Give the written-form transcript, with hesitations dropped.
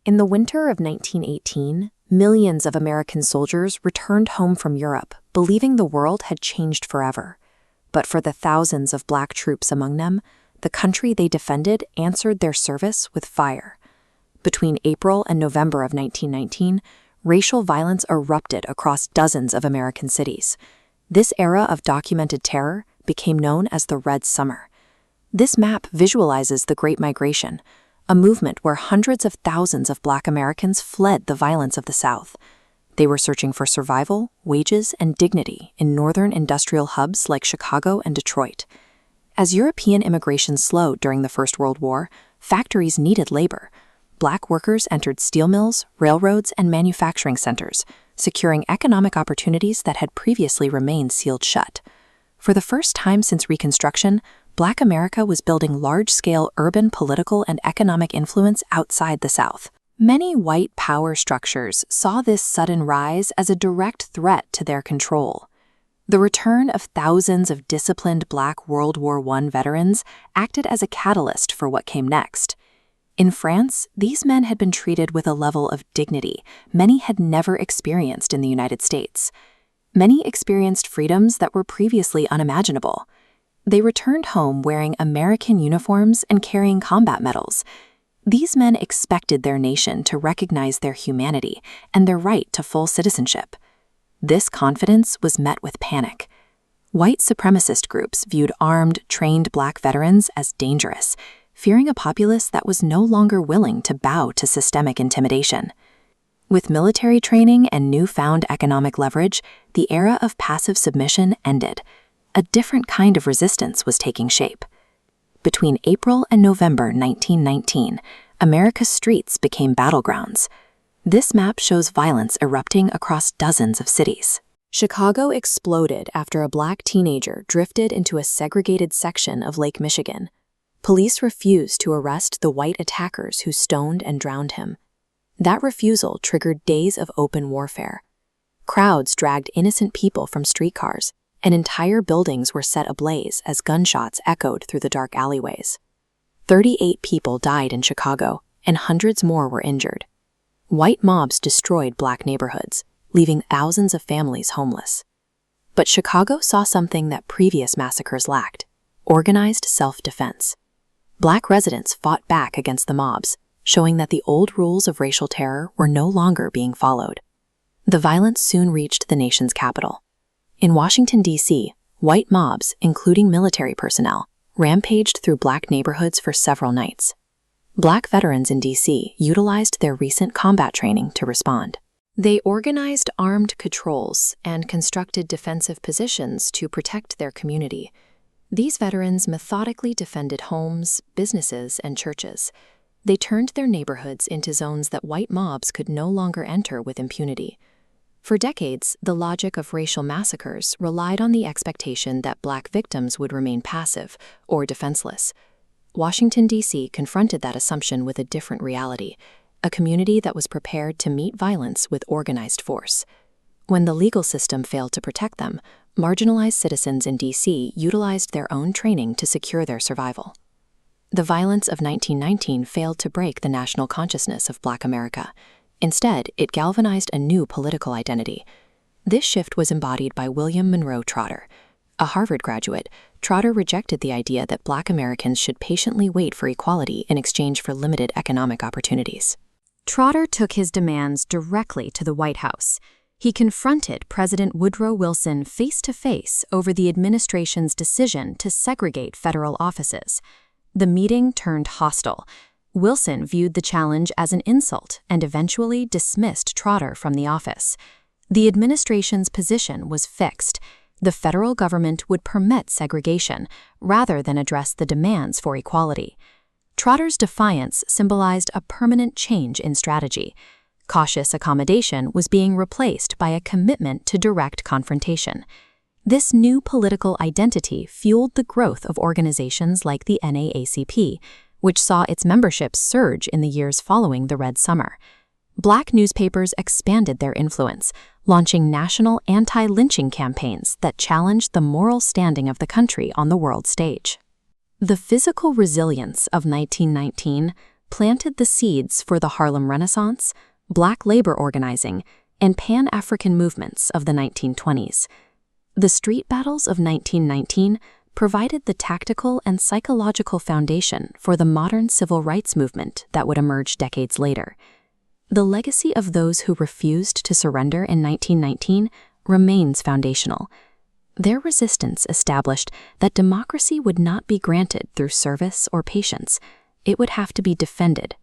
In the winter of 1918, millions of American soldiers returned home from Europe, believing the world had changed forever. But for the thousands of black troops among them, the country they defended answered their service with fire. Between April and November of 1919, racial violence erupted across dozens of American cities. This era of documented terror became known as the Red Summer. This map visualizes the Great Migration, a movement where hundreds of thousands of Black Americans fled the violence of the South. They were searching for survival, wages, and dignity in northern industrial hubs like Chicago and Detroit. As European immigration slowed during the First World War, factories needed labor. Black workers entered steel mills, railroads, and manufacturing centers, securing economic opportunities that had previously remained sealed shut. For the first time since Reconstruction, Black America was building large-scale urban political and economic influence outside the South. Many white power structures saw this sudden rise as a direct threat to their control. The return of thousands of disciplined Black World War I veterans acted as a catalyst for what came next. In France, these men had been treated with a level of dignity many had never experienced in the United States. Many experienced freedoms that were previously unimaginable. They returned home wearing American uniforms and carrying combat medals. These men expected their nation to recognize their humanity and their right to full citizenship. This confidence was met with panic. White supremacist groups viewed armed, trained Black veterans as dangerous, fearing a populace that was no longer willing to bow to systemic intimidation. With military training and newfound economic leverage, the era of passive submission ended. A different kind of resistance was taking shape. Between April and November 1919, America's streets became battlegrounds. This map shows violence erupting across dozens of cities. Chicago exploded after a Black teenager drifted into a segregated section of Lake Michigan. Police refused to arrest the white attackers who stoned and drowned him. That refusal triggered days of open warfare. Crowds dragged innocent people from streetcars, and entire buildings were set ablaze as gunshots echoed through the dark alleyways. 38 people died in Chicago, and hundreds more were injured. White mobs destroyed Black neighborhoods, leaving thousands of families homeless. But Chicago saw something that previous massacres lacked: organized self-defense. Black residents fought back against the mobs, showing that the old rules of racial terror were no longer being followed. The violence soon reached the nation's capital. In Washington, D.C., white mobs, including military personnel, rampaged through Black neighborhoods for several nights. Black veterans in D.C. utilized their recent combat training to respond. They organized armed patrols and constructed defensive positions to protect their community. These veterans methodically defended homes, businesses, and churches. They turned their neighborhoods into zones that white mobs could no longer enter with impunity. For decades, the logic of racial massacres relied on the expectation that Black victims would remain passive or defenseless. Washington, D.C. confronted that assumption with a different reality, a community that was prepared to meet violence with organized force. When the legal system failed to protect them, marginalized citizens in D.C. utilized their own training to secure their survival. The violence of 1919 failed to break the national consciousness of Black America. Instead, it galvanized a new political identity. This shift was embodied by William Monroe Trotter. A Harvard graduate, Trotter rejected the idea that Black Americans should patiently wait for equality in exchange for limited economic opportunities. Trotter took his demands directly to the White House. He confronted President Woodrow Wilson face-to-face over the administration's decision to segregate federal offices. The meeting turned hostile. Wilson viewed the challenge as an insult and eventually dismissed Trotter from the office. The administration's position was fixed. The federal government would permit segregation rather than address the demands for equality. Trotter's defiance symbolized a permanent change in strategy. Cautious accommodation was being replaced by a commitment to direct confrontation. This new political identity fueled the growth of organizations like the NAACP, which saw its membership surge in the years following the Red Summer. Black newspapers expanded their influence, launching national anti-lynching campaigns that challenged the moral standing of the country on the world stage. The physical resilience of 1919 planted the seeds for the Harlem Renaissance, Black labor organizing, and Pan-African movements of the 1920s. The street battles of 1919 provided the tactical and psychological foundation for the modern civil rights movement that would emerge decades later. The legacy of those who refused to surrender in 1919 remains foundational. Their resistance established that democracy would not be granted through service or patience. It would have to be defended